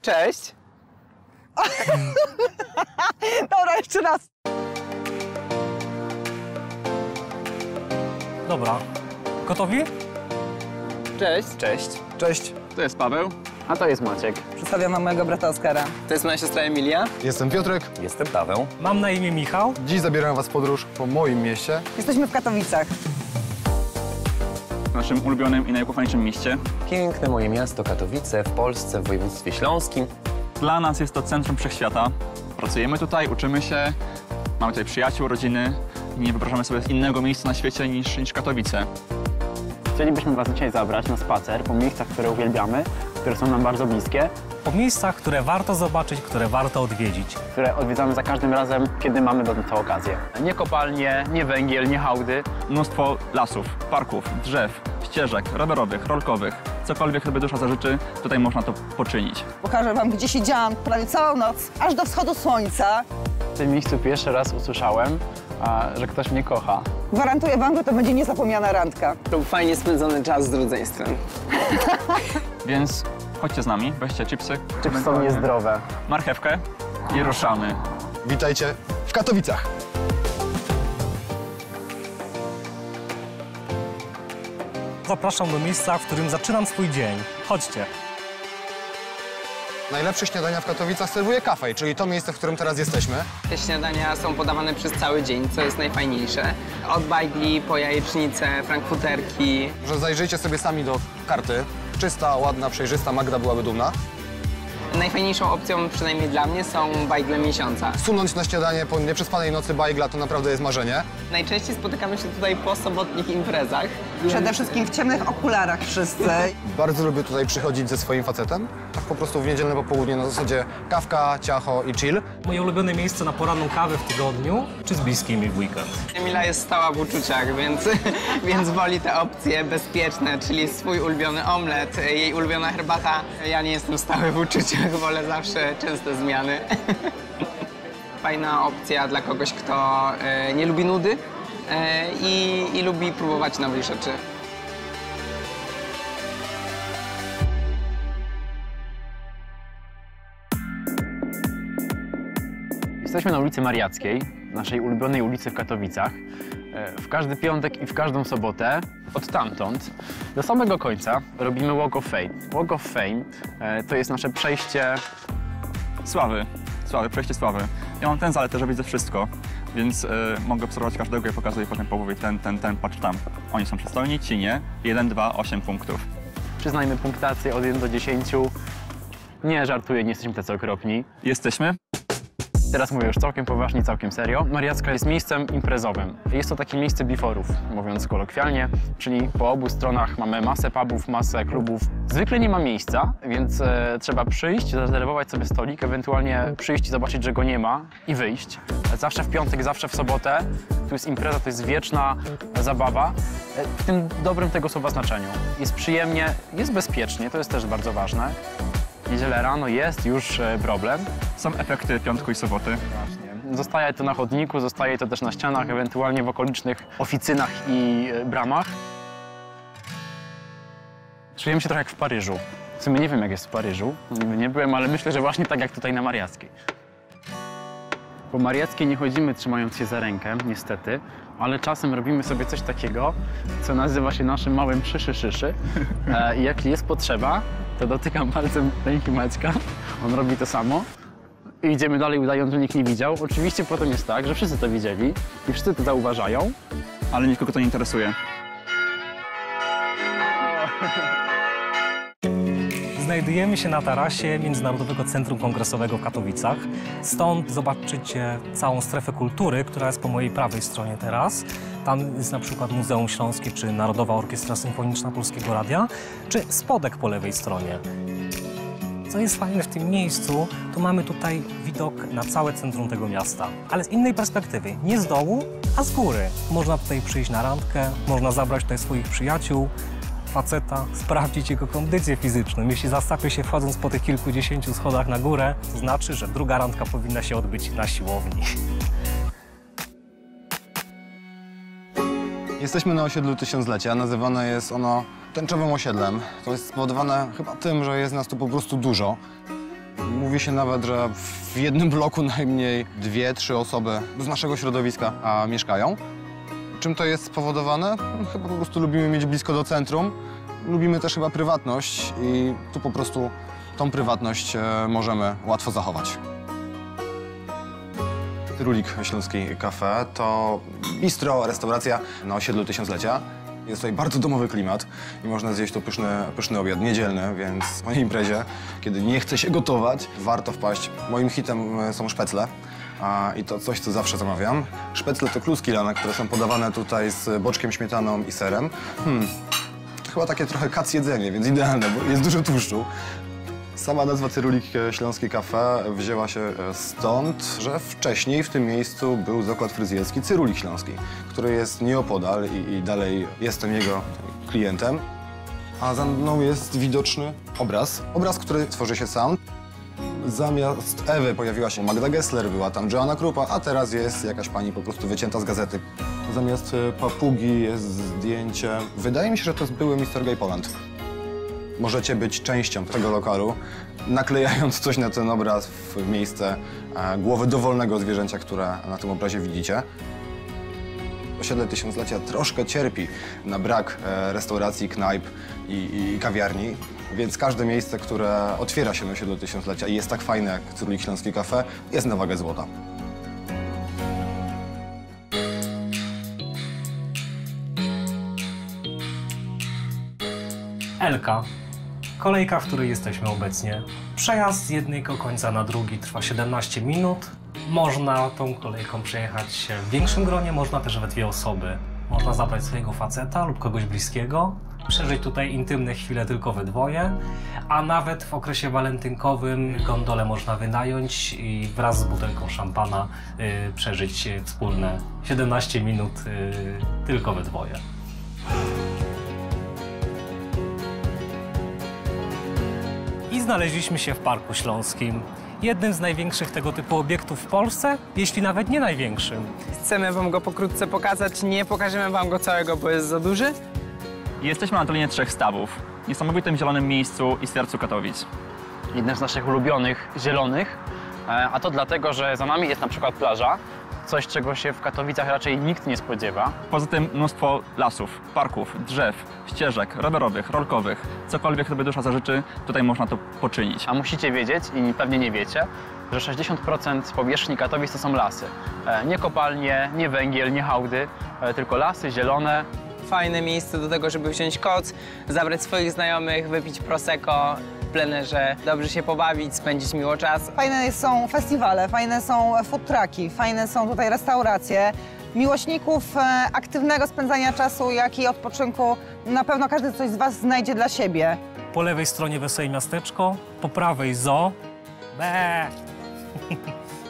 Cześć. Dobra, jeszcze raz. Dobra. Gotowi? Cześć. Cześć. Cześć. To jest Paweł. A to jest Maciek. Przedstawiam wam mojego brata Oskara. To jest moja siostra Emilia. Jestem Piotrek. Jestem Paweł. Mam na imię Michał. Dziś zabieram was w podróż po moim mieście. Jesteśmy w Katowicach. W naszym ulubionym i najukochańszym mieście. Piękne moje miasto Katowice w Polsce, w województwie śląskim. Dla nas jest to centrum wszechświata. Pracujemy tutaj, uczymy się, mamy tutaj przyjaciół, rodziny. Nie wyobrażamy sobie innego miejsca na świecie niż Katowice. Chcielibyśmy Was dzisiaj zabrać na spacer po miejscach, które uwielbiamy, które są nam bardzo bliskie, Po miejscach, które warto zobaczyć, które warto odwiedzić. które odwiedzamy za każdym razem, kiedy mamy do tego okazję. Nie kopalnie, nie węgiel, nie hałdy. Mnóstwo lasów, parków, drzew, ścieżek rowerowych, rolkowych. Cokolwiek sobie dusza zażyczy, tutaj można to poczynić. Pokażę wam, gdzie siedziałam prawie całą noc, aż do wschodu słońca. W tym miejscu pierwszy raz usłyszałem, że ktoś mnie kocha. Gwarantuję wam, że to będzie niezapomniana randka. To fajnie spędzony czas z rodzeństwem. Więc chodźcie z nami, weźcie chipsy, Czy są niezdrowe? marchewkę i ruszamy. Witajcie w Katowicach. Zapraszam do miejsca, w którym zaczynam swój dzień. Chodźcie. Najlepsze śniadania w Katowicach serwuje Cafe, czyli to miejsce, w którym teraz jesteśmy. Te śniadania są podawane przez cały dzień, co jest najfajniejsze. Od bajgli po jajecznicę, frankfurterki. Że zajrzyjcie sobie sami do karty. Czysta, ładna, przejrzysta, Magda byłaby dumna. Najfajniejszą opcją, przynajmniej dla mnie, są bajgle miesiąca. Sunąć na śniadanie po nieprzespanej nocy bajgla to naprawdę jest marzenie. Najczęściej spotykamy się tutaj po sobotnich imprezach. Przede wszystkim w ciemnych okularach wszyscy. Bardzo lubię tutaj przychodzić ze swoim facetem. Tak po prostu w niedzielne popołudnie na zasadzie kawka, ciacho i chill. Moje ulubione miejsce na poranną kawę w tygodniu, czy z bliskimi w weekend. Emila jest stała w uczuciach, więc woli te opcje bezpieczne, czyli swój ulubiony omlet, jej ulubiona herbata. Ja nie jestem stały w uczuciach, wolę zawsze częste zmiany. Fajna opcja dla kogoś, kto nie lubi nudy i lubi próbować nowych rzeczy. Jesteśmy na ulicy Mariackiej, naszej ulubionej ulicy w Katowicach. W każdy piątek i w każdą sobotę, od tamtąd do samego końca robimy Walk of Fame. Walk of Fame to jest nasze przejście. Sławy, przejście sławy. Ja mam ten zaletę, że widzę wszystko, więc mogę obserwować każdego i pokazuję potem Pawłowi ten, patrz tam. Oni są przystojni, ci nie. 1, 2, 8 punktów. Przyznajmy punktację od 1 do 10. Nie żartuję, nie jesteśmy tacy okropni. Jesteśmy. Teraz mówię już całkiem poważnie, całkiem serio. Mariacka jest miejscem imprezowym. Jest to takie miejsce biforów, mówiąc kolokwialnie, czyli po obu stronach mamy masę pubów, masę klubów. Zwykle nie ma miejsca, więc trzeba przyjść, zarezerwować sobie stolik, ewentualnie przyjść i zobaczyć, że go nie ma i wyjść. Zawsze w piątek, zawsze w sobotę. Tu jest impreza, to jest wieczna zabawa. W tym dobrym tego słowa znaczeniu. Jest przyjemnie, jest bezpiecznie, to jest też bardzo ważne. Niedzielę rano jest już problem. Są efekty piątku i soboty. Zostaje to na chodniku, zostaje to też na ścianach, ewentualnie w okolicznych oficynach i bramach. Czujemy się trochę jak w Paryżu. W sumie nie wiem, jak jest w Paryżu. Nie byłem, ale myślę, że właśnie tak jak tutaj na Mariackiej. Po Mariackiej nie chodzimy trzymając się za rękę, niestety, ale czasem robimy sobie coś takiego, co nazywa się naszym małym szyszy. I jak jest potrzeba, to dotykam palcem ręki Maćka, on robi to samo i idziemy dalej, udając, że nikt nie widział. Oczywiście potem jest tak, że wszyscy to widzieli i wszyscy to zauważają. Ale nikogo to nie interesuje. Znajdujemy się na tarasie Międzynarodowego Centrum Kongresowego w Katowicach. Stąd zobaczycie całą strefę kultury, która jest po mojej prawej stronie teraz. Tam jest na przykład Muzeum Śląskie, czy Narodowa Orkiestra Symfoniczna Polskiego Radia, czy Spodek po lewej stronie. Co jest fajne w tym miejscu, to mamy tutaj widok na całe centrum tego miasta. Ale z innej perspektywy, nie z dołu, a z góry. Można tutaj przyjść na randkę, można zabrać tutaj swoich przyjaciół, faceta, sprawdzić jego kondycję fizyczną. Jeśli zastapie się wchodząc po tych kilkudziesięciu schodach na górę, to znaczy, że druga randka powinna się odbyć na siłowni. Jesteśmy na osiedlu Tysiąclecia. Nazywane jest ono tęczowym osiedlem. To jest spowodowane chyba tym, że jest nas tu po prostu dużo. Mówi się nawet, że w jednym bloku najmniej 2-3 osoby z naszego środowiska mieszkają. Czym to jest spowodowane? Chyba po prostu lubimy mieć blisko do centrum. Lubimy też chyba prywatność i tu po prostu tą prywatność możemy łatwo zachować. Cyrulik Śląski Cafe to bistro, restauracja na osiedlu Tysiąclecia. Jest tutaj bardzo domowy klimat i można zjeść tu pyszny obiad niedzielny, więc po imprezie, kiedy nie chce się gotować, warto wpaść. Moim hitem są szpecle i to coś, co zawsze zamawiam. Szpecle to kluski lane, które są podawane tutaj z boczkiem, śmietaną i serem. Chyba takie trochę kac jedzenie, więc idealne, bo jest dużo tłuszczu. Sama nazwa Cyrulik Śląski Cafe wzięła się stąd, że wcześniej w tym miejscu był zakład fryzjerski Cyrulik Śląski, który jest nieopodal i dalej jestem jego klientem. A za mną jest widoczny obraz. Obraz, który tworzy się sam. Zamiast Ewy pojawiła się Magda Gessler, była tam Joanna Krupa, a teraz jest jakaś pani po prostu wycięta z gazety. Zamiast papugi jest zdjęcie. Wydaje mi się, że to jest były Mr. Gay Poland. Możecie być częścią tego lokalu, naklejając coś na ten obraz w miejsce głowy dowolnego zwierzęcia, które na tym obrazie widzicie. Osiedle Tysiąclecia troszkę cierpi na brak restauracji, knajp i kawiarni, więc każde miejsce, które otwiera się na osiedlu Tysiąclecia i jest tak fajne jak Cyrulik Śląski Cafe, jest na wagę złota. Elka. Kolejka, w której jesteśmy obecnie. Przejazd z jednego końca na drugi trwa 17 minut. Można tą kolejką przejechać w większym gronie, można też we 2 osoby. Można zabrać swojego faceta lub kogoś bliskiego, przeżyć tutaj intymne chwile tylko we dwoje, a nawet w okresie walentynkowym gondolę można wynająć i wraz z butelką szampana przeżyć wspólne 17 minut tylko we dwoje. I znaleźliśmy się w Parku Śląskim. Jednym z największych tego typu obiektów w Polsce, jeśli nawet nie największym. Chcemy wam go pokrótce pokazać, nie pokażemy wam go całego, bo jest za duży. Jesteśmy na Dolinie Trzech Stawów, niesamowitym zielonym miejscu i sercu Katowic. Jednym z naszych ulubionych, zielonych, a to dlatego, że za nami jest na przykład plaża, coś, czego się w Katowicach raczej nikt nie spodziewa. Poza tym mnóstwo lasów, parków, drzew, ścieżek rowerowych, rolkowych. Cokolwiek sobie dusza zażyczy, tutaj można to poczynić. A musicie wiedzieć, i pewnie nie wiecie, że 60% powierzchni Katowic to są lasy. Nie kopalnie, nie węgiel, nie hałdy, tylko lasy zielone. Fajne miejsce do tego, żeby wziąć koc, zabrać swoich znajomych, wypić prosecco w plenerze, dobrze się pobawić, spędzić miło czas. Fajne są festiwale, fajne są food trucki, fajne są tutaj restauracje. Miłośników aktywnego spędzania czasu, jak i odpoczynku na pewno każdy coś z was znajdzie dla siebie. Po lewej stronie Wesołe Miasteczko, po prawej zoo. Be.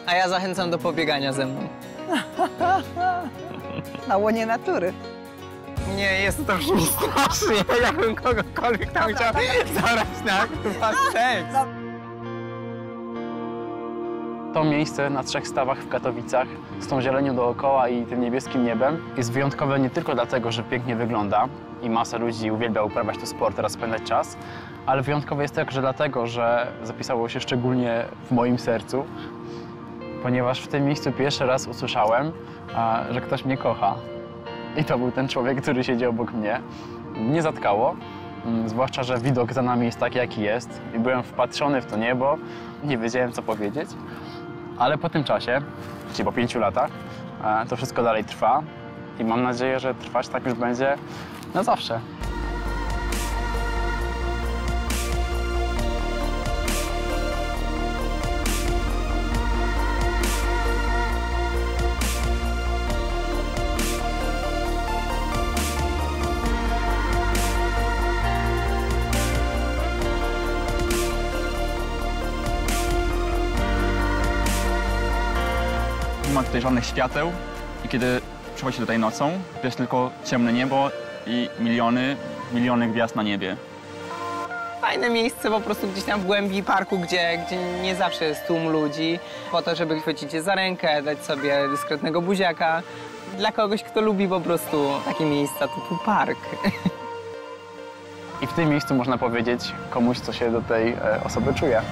A ja zachęcam do pobiegania ze mną. Na łonie natury. Nie, jest to brzmi strasznie, jakbym kogokolwiek tam chciał zabrać na chyba seks. To miejsce na Trzech Stawach w Katowicach z tą zielenią dookoła i tym niebieskim niebem jest wyjątkowe nie tylko dlatego, że pięknie wygląda i masa ludzi uwielbia uprawiać tu sport, teraz spędzać czas, ale wyjątkowe jest także dlatego, że zapisało się szczególnie w moim sercu, ponieważ w tym miejscu pierwszy raz usłyszałem, że ktoś mnie kocha. I to był ten człowiek, który siedział obok mnie. Nie zatkało, zwłaszcza, że widok za nami jest taki, jaki jest. I byłem wpatrzony w to niebo, nie wiedziałem, co powiedzieć. Ale po tym czasie, czyli po 5 latach, to wszystko dalej trwa i mam nadzieję, że trwać tak już będzie na zawsze. Nie ma tutaj żadnych świateł i kiedy przychodzi się tutaj nocą, jest tylko ciemne niebo i miliony gwiazd na niebie. Fajne miejsce po prostu gdzieś tam w głębi parku, gdzie nie zawsze jest tłum ludzi, po to, żeby chwycić się za rękę, dać sobie dyskretnego buziaka. Dla kogoś, kto lubi po prostu takie miejsca typu park. I w tym miejscu można powiedzieć komuś, co się do tej osoby czuje.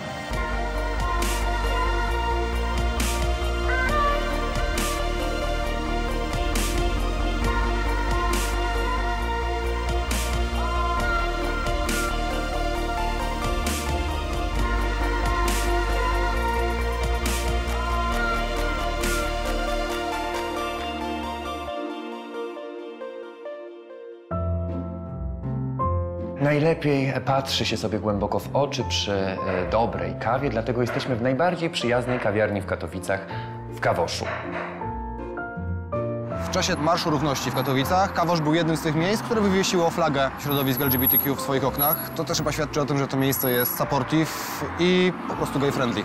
Najlepiej patrzy się sobie głęboko w oczy przy dobrej kawie, dlatego jesteśmy w najbardziej przyjaznej kawiarni w Katowicach, w Kawoszu. W czasie Marszu Równości w Katowicach Kawosz był jednym z tych miejsc, które wywiesiło flagę środowisk LGBTQ w swoich oknach. To też chyba świadczy o tym, że to miejsce jest supportive i po prostu gay-friendly.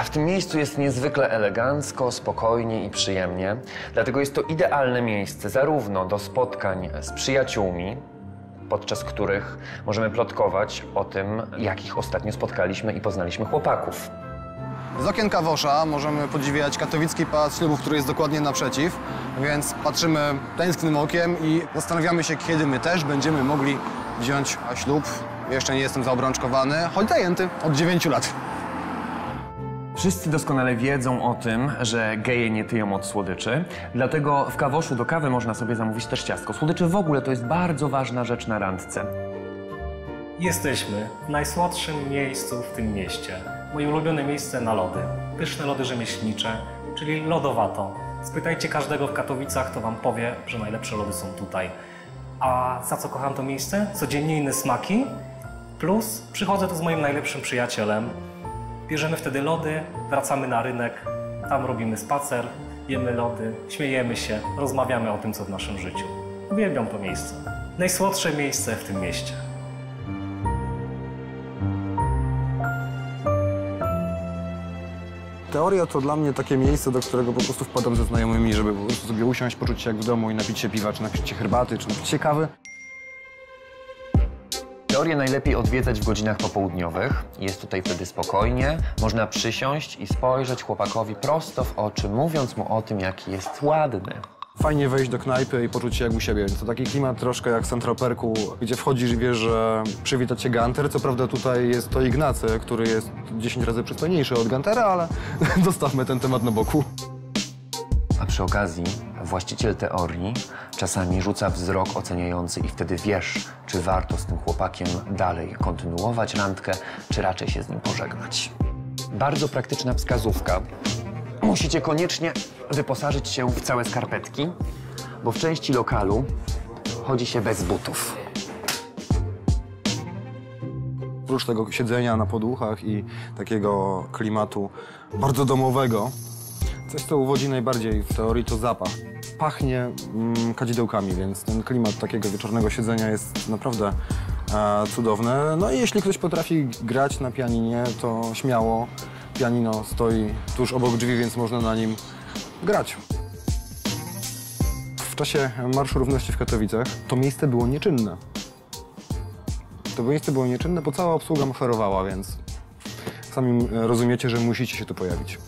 W tym miejscu jest niezwykle elegancko, spokojnie i przyjemnie. Dlatego jest to idealne miejsce zarówno do spotkań z przyjaciółmi, podczas których możemy plotkować o tym, jakich ostatnio spotkaliśmy i poznaliśmy chłopaków. Z okien Kawosza możemy podziwiać katowicki pałac ślubów, który jest dokładnie naprzeciw, więc patrzymy tęsknym okiem i zastanawiamy się, kiedy my też będziemy mogli wziąć ślub. Jeszcze nie jestem zaobrączkowany, choć zajęty od 9 lat. Wszyscy doskonale wiedzą o tym, że geje nie tyją od słodyczy, dlatego w Kawoszu do kawy można sobie zamówić też ciastko. Słodycze w ogóle to jest bardzo ważna rzecz na randce. Jesteśmy w najsłodszym miejscu w tym mieście. Moje ulubione miejsce na lody. Pyszne lody rzemieślnicze, czyli lodowato. Spytajcie każdego w Katowicach, to wam powie, że najlepsze lody są tutaj. A za co kocham to miejsce? Codziennie inne smaki. Plus przychodzę tu z moim najlepszym przyjacielem. Bierzemy wtedy lody, wracamy na rynek, tam robimy spacer, jemy lody, śmiejemy się, rozmawiamy o tym, co w naszym życiu. Uwielbiam to miejsce. Najsłodsze miejsce w tym mieście. Teoria to dla mnie takie miejsce, do którego po prostu wpadam ze znajomymi, żeby po prostu sobie usiąść, poczuć się jak w domu i napić się piwa, czy napić się herbaty, czy napić się kawy. Teorię najlepiej odwiedzać w godzinach popołudniowych. Jest tutaj wtedy spokojnie. Można przysiąść i spojrzeć chłopakowi prosto w oczy, mówiąc mu o tym, jaki jest ładny. Fajnie wejść do knajpy i poczuć się jak u siebie. To taki klimat troszkę jak w Central Perku, gdzie wchodzisz i wiesz, że przywita cię Gunter. Co prawda tutaj jest to Ignacy, który jest 10 razy przystojniejszy od Guntera, ale zostawmy ten temat na boku. A przy okazji właściciel teorii czasami rzuca wzrok oceniający i wtedy wiesz, czy warto z tym chłopakiem dalej kontynuować randkę, czy raczej się z nim pożegnać. Bardzo praktyczna wskazówka. Musicie koniecznie wyposażyć się w całe skarpetki, bo w części lokalu chodzi się bez butów. Oprócz tego siedzenia na podłuchach i takiego klimatu bardzo domowego, coś, co uwodzi najbardziej w teorii, to zapach. Pachnie kadzidełkami, więc ten klimat takiego wieczornego siedzenia jest naprawdę cudowny. No i jeśli ktoś potrafi grać na pianinie, to śmiało. Pianino stoi tuż obok drzwi, więc można na nim grać. W czasie Marszu Równości w Katowicach to miejsce było nieczynne. To miejsce było nieczynne, bo cała obsługa maszerowała, więc sami rozumiecie, że musicie się tu pojawić.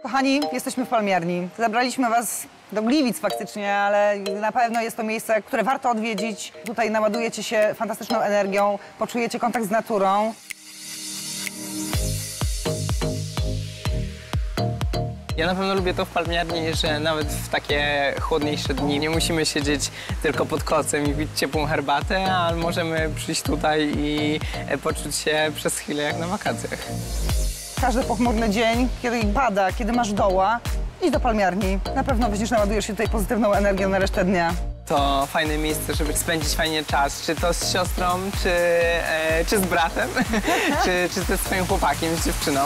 Kochani, jesteśmy w Palmiarni. Zabraliśmy was do Gliwic faktycznie, ale na pewno jest to miejsce, które warto odwiedzić. Tutaj naładujecie się fantastyczną energią, poczujecie kontakt z naturą. Ja na pewno lubię to w Palmiarni, że nawet w takie chłodniejsze dni nie musimy siedzieć tylko pod kocem i pić ciepłą herbatę, ale możemy przyjść tutaj i poczuć się przez chwilę jak na wakacjach. Każdy pochmurny dzień, kiedy pada, kiedy masz doła, idź do Palmiarni. Na pewno naładujesz się tutaj pozytywną energią na resztę dnia. To fajne miejsce, żeby spędzić fajnie czas, czy to z siostrą, czy z bratem, czy ze swoim chłopakiem, z dziewczyną.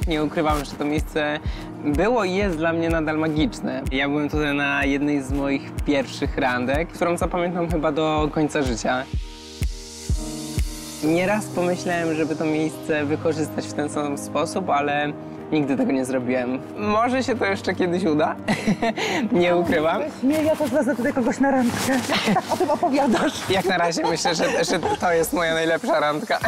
Nie ukrywam, że to miejsce było i jest dla mnie nadal magiczne. Ja byłem tutaj na jednej z moich pierwszych randek, którą zapamiętam chyba do końca życia. Nieraz pomyślałem, żeby to miejsce wykorzystać w ten sam sposób, ale nigdy tego nie zrobiłem. Może się to jeszcze kiedyś uda, nie ukrywam. Nie, ja to wezmę tutaj kogoś na randkę. O tym opowiadasz. Jak na razie myślę, że to jest moja najlepsza randka.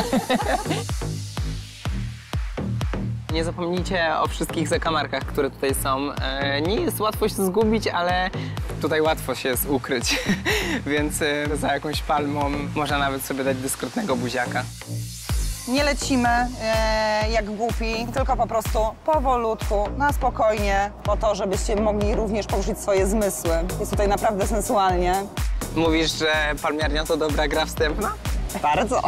Nie zapomnijcie o wszystkich zakamarkach, które tutaj są. Nie jest łatwo się zgubić, ale tutaj łatwo się jest ukryć. Więc za jakąś palmą można nawet sobie dać dyskretnego buziaka. Nie lecimy jak głupi, tylko po prostu powolutku, na spokojnie, po to, żebyście mogli również poruszyć swoje zmysły. Jest tutaj naprawdę sensualnie. Mówisz, że Palmiarnia to dobra gra wstępna? Bardzo.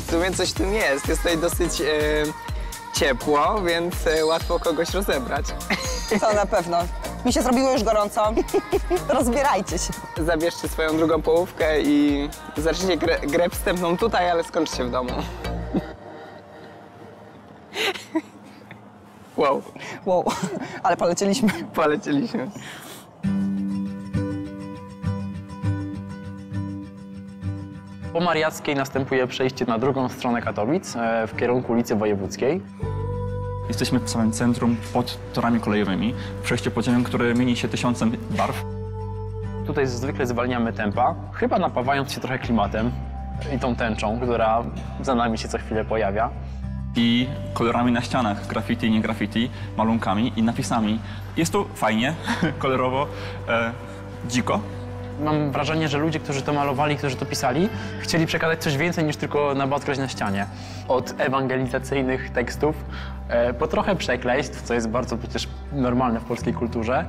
W sumie coś w tym jest. Jest tutaj dosyć ciepło, więc łatwo kogoś rozebrać. To na pewno. Mi się zrobiło już gorąco. Rozbierajcie się. Zabierzcie swoją drugą połówkę i zacznijcie grę wstępną tutaj, ale skończcie w domu. Wow, Wow, ale polecieliśmy. polecieliśmy. Po Mariackiej następuje przejście na drugą stronę Katowic, w kierunku ulicy Wojewódzkiej. Jesteśmy w samym centrum, pod torami kolejowymi, w przejściu podziemnym, które mieni się 1000 barw. Tutaj zwykle zwalniamy tempa, chyba napawając się trochę klimatem i tą tęczą, która za nami się co chwilę pojawia. I kolorami na ścianach, graffiti, nie graffiti, malunkami i napisami. Jest tu fajnie, kolorowo, dziko. Mam wrażenie, że ludzie, którzy to malowali, którzy to pisali, chcieli przekazać coś więcej niż tylko nabotkać na ścianie. Od ewangelizacyjnych tekstów, po trochę przekleństw, co jest bardzo przecież normalne w polskiej kulturze,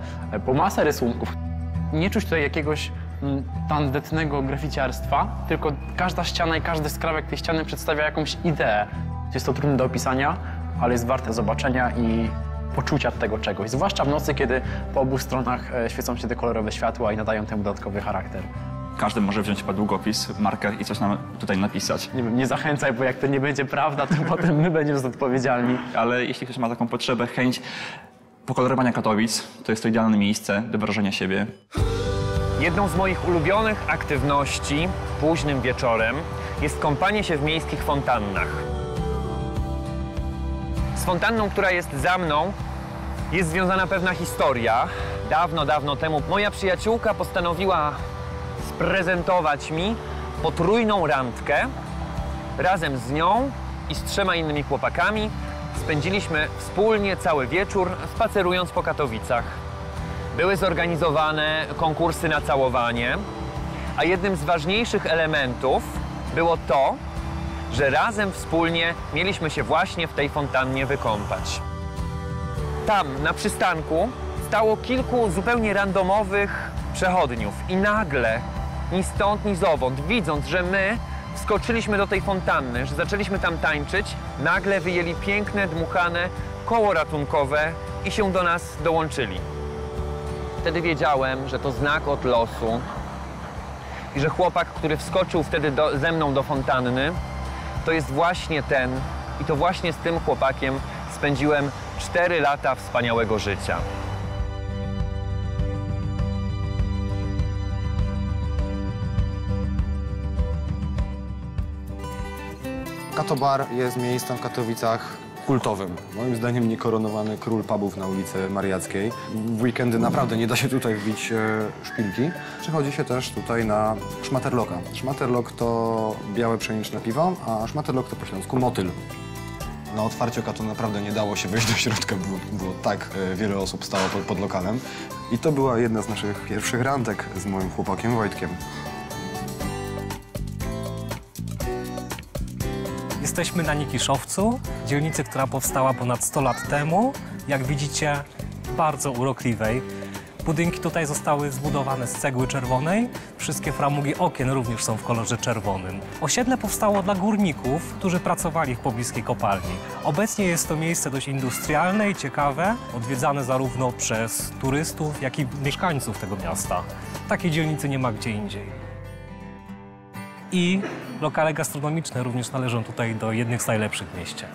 po masę rysunków. Nie czuć tutaj jakiegoś tandetnego graficiarstwa, tylko każda ściana i każdy skrawek tej ściany przedstawia jakąś ideę. Jest to trudne do opisania, ale jest warte zobaczenia i poczucia tego czegoś. Zwłaszcza w nocy, kiedy po obu stronach świecą się te kolorowe światła i nadają temu dodatkowy charakter. Każdy może wziąć chyba długopis, marker i coś nam tutaj napisać. Nie wiem, nie zachęcaj, bo jak to nie będzie prawda, to potem my będziemy za to odpowiedzialni. Ale jeśli ktoś ma taką potrzebę, chęć pokolorowania Katowic, to jest to idealne miejsce do wyrażenia siebie. Jedną z moich ulubionych aktywności późnym wieczorem jest kąpanie się w miejskich fontannach. Z fontanną, która jest za mną, jest związana pewna historia. Dawno, dawno temu moja przyjaciółka postanowiła sprezentować mi potrójną randkę. Razem z nią i z 3 innymi chłopakami spędziliśmy wspólnie cały wieczór, spacerując po Katowicach. Były zorganizowane konkursy na całowanie, a jednym z ważniejszych elementów było to, że razem wspólnie mieliśmy się właśnie w tej fontannie wykąpać. Tam, na przystanku, stało kilku zupełnie randomowych przechodniów i nagle, ni stąd, ni zowąd, widząc, że my wskoczyliśmy do tej fontanny, że zaczęliśmy tam tańczyć, nagle wyjęli piękne, dmuchane koło ratunkowe i się do nas dołączyli. Wtedy wiedziałem, że to znak od losu i że chłopak, który wskoczył wtedy ze mną do fontanny, to jest właśnie ten i to właśnie z tym chłopakiem spędziłem 4 lata wspaniałego życia. Katobar jest miejscem w Katowicach kultowym. Moim zdaniem niekoronowany król pubów na ulicy Mariackiej. W weekendy naprawdę nie da się tutaj wbić szpilki. Przychodzi się też tutaj na szmaterloka. Szmaterlok to białe pszeniczne piwo, a szmaterlok to po śląsku motyl. Na otwarcie oka to naprawdę nie dało się wejść do środka, było tak wiele osób stało pod lokalem. I to była jedna z naszych pierwszych randek z moim chłopakiem Wojtkiem. Jesteśmy na Nikiszowcu, dzielnicy, która powstała ponad 100 lat temu. Jak widzicie, bardzo urokliwej. Budynki tutaj zostały zbudowane z cegły czerwonej. Wszystkie framugi okien również są w kolorze czerwonym. Osiedle powstało dla górników, którzy pracowali w pobliskiej kopalni. Obecnie jest to miejsce dość industrialne i ciekawe, odwiedzane zarówno przez turystów, jak i mieszkańców tego miasta. Takiej dzielnicy nie ma gdzie indziej. I lokale gastronomiczne również należą tutaj do jednych z najlepszych w mieście.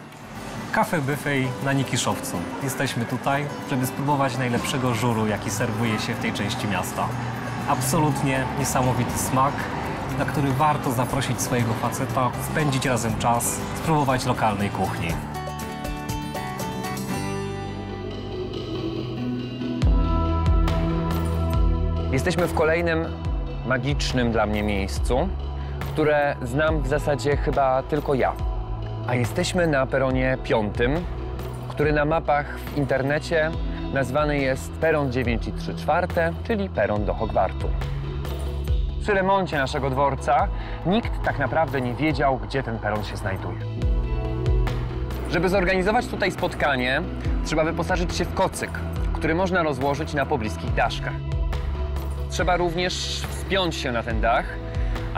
Cafe Buffet na Nikiszowcu. Jesteśmy tutaj, żeby spróbować najlepszego żuru, jaki serwuje się w tej części miasta. Absolutnie niesamowity smak, na który warto zaprosić swojego faceta, spędzić razem czas, spróbować lokalnej kuchni. Jesteśmy w kolejnym magicznym dla mnie miejscu, które znam w zasadzie chyba tylko ja. A jesteśmy na peronie 5, który na mapach w internecie nazwany jest peron 9 3/4, czyli peron do Hogwartu. Przy remoncie naszego dworca nikt tak naprawdę nie wiedział, gdzie ten peron się znajduje. Żeby zorganizować tutaj spotkanie, trzeba wyposażyć się w kocyk, który można rozłożyć na pobliskich daszkach. Trzeba również wspiąć się na ten dach,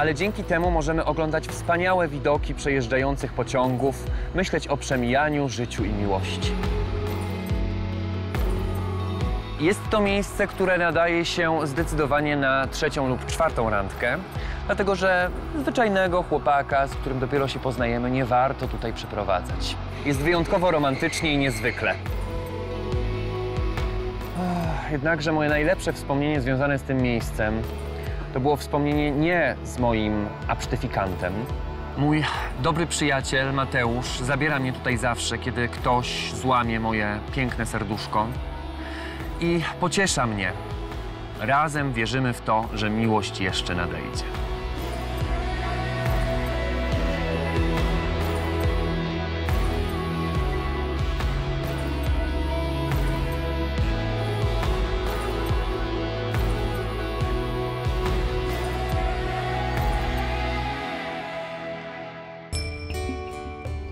ale dzięki temu możemy oglądać wspaniałe widoki przejeżdżających pociągów, myśleć o przemijaniu, życiu i miłości. Jest to miejsce, które nadaje się zdecydowanie na 3. lub 4. randkę, dlatego że zwyczajnego chłopaka, z którym dopiero się poznajemy, nie warto tutaj przyprowadzać. Jest wyjątkowo romantycznie i niezwykle. Jednakże moje najlepsze wspomnienie związane z tym miejscem to było wspomnienie nie z moim absztyfikantem. Mój dobry przyjaciel Mateusz zabiera mnie tutaj zawsze, kiedy ktoś złamie moje piękne serduszko i pociesza mnie. Razem wierzymy w to, że miłość jeszcze nadejdzie.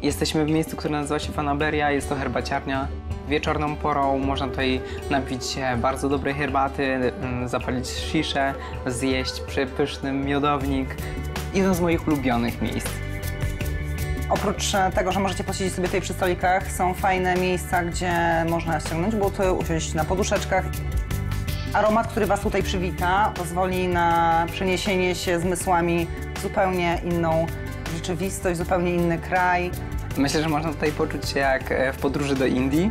Jesteśmy w miejscu, które nazywa się Fanaberia, jest to herbaciarnia. Wieczorną porą można tutaj napić się bardzo dobrej herbaty, zapalić sziszę, zjeść przepyszny miodownik. Jedno z moich ulubionych miejsc. Oprócz tego, że możecie posiedzieć sobie tutaj przy stolikach, są fajne miejsca, gdzie można ściągnąć buty, usiąść na poduszeczkach. Aromat, który was tutaj przywita, pozwoli na przeniesienie się zmysłami w zupełnie inną rzeczywistość, zupełnie inny kraj. Myślę, że można tutaj poczuć się jak w podróży do Indii.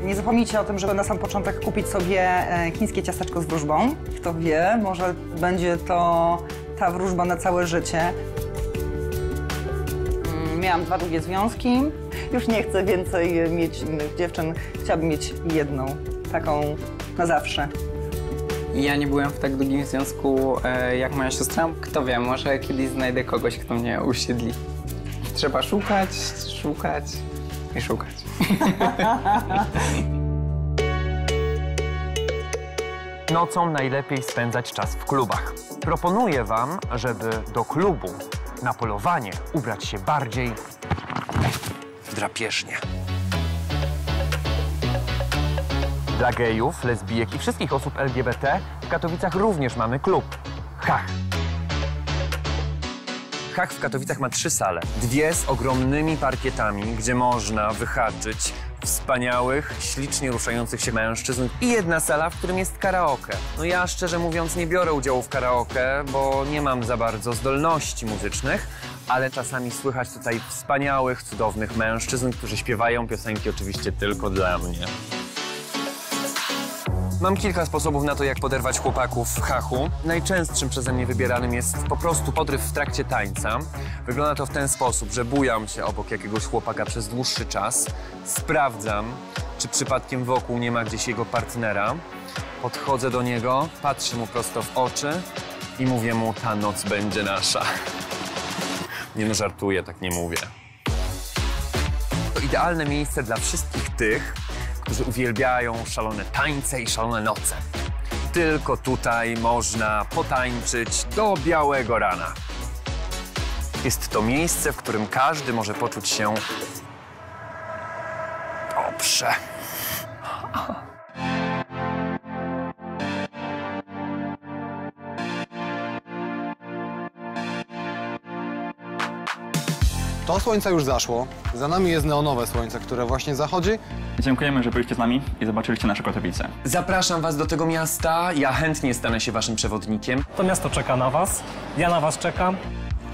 Nie zapomnijcie o tym, żeby na sam początek kupić sobie chińskie ciasteczko z wróżbą. Kto wie, może będzie to ta wróżba na całe życie. Miałam 2 długie związki. Już nie chcę więcej mieć innych dziewczyn. Chciałabym mieć jedną, taką na zawsze. Ja nie byłem w tak długim związku jak moja siostra. Kto wie, może kiedyś znajdę kogoś, kto mnie usiedli. Trzeba szukać, szukać i szukać. Nocą najlepiej spędzać czas w klubach. Proponuję wam, żeby do klubu na polowanie ubrać się bardziej drapieżnie. Dla gejów, lesbijek i wszystkich osób LGBT w Katowicach również mamy klub Hach. Hach w Katowicach ma 3 sale. 2 z ogromnymi parkietami, gdzie można wyhaczyć wspaniałych, ślicznie ruszających się mężczyzn i 1 sala, w którym jest karaoke. No ja szczerze mówiąc nie biorę udziału w karaoke, bo nie mam za bardzo zdolności muzycznych, ale czasami słychać tutaj wspaniałych, cudownych mężczyzn, którzy śpiewają piosenki oczywiście tylko dla mnie. Mam kilka sposobów na to, jak poderwać chłopaków w Hachu. Najczęstszym przeze mnie wybieranym jest po prostu podryw w trakcie tańca. Wygląda to w ten sposób, że bujam się obok jakiegoś chłopaka przez dłuższy czas, sprawdzam, czy przypadkiem wokół nie ma gdzieś jego partnera. Podchodzę do niego, patrzę mu prosto w oczy i mówię mu, ta noc będzie nasza. Nie no, żartuję, tak nie mówię. To idealne miejsce dla wszystkich tych, którzy uwielbiają szalone tańce i szalone noce. Tylko tutaj można potańczyć do białego rana. Jest to miejsce, w którym każdy może poczuć się dobrze. To słońce już zaszło. Za nami jest neonowe słońce, które właśnie zachodzi. Dziękujemy, że byliście z nami i zobaczyliście nasze Katowice. Zapraszam was do tego miasta. Ja chętnie stanę się waszym przewodnikiem. To miasto czeka na was, ja na was czekam.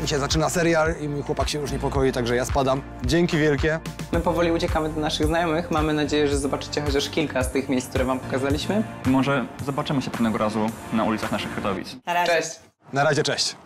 Dzisiaj zaczyna serial i mój chłopak się już niepokoi, także ja spadam. Dzięki wielkie. My powoli uciekamy do naszych znajomych. Mamy nadzieję, że zobaczycie chociaż kilka z tych miejsc, które wam pokazaliśmy. Może zobaczymy się pewnego razu na ulicach naszych Katowic. Na razie. Cześć! Na razie, cześć.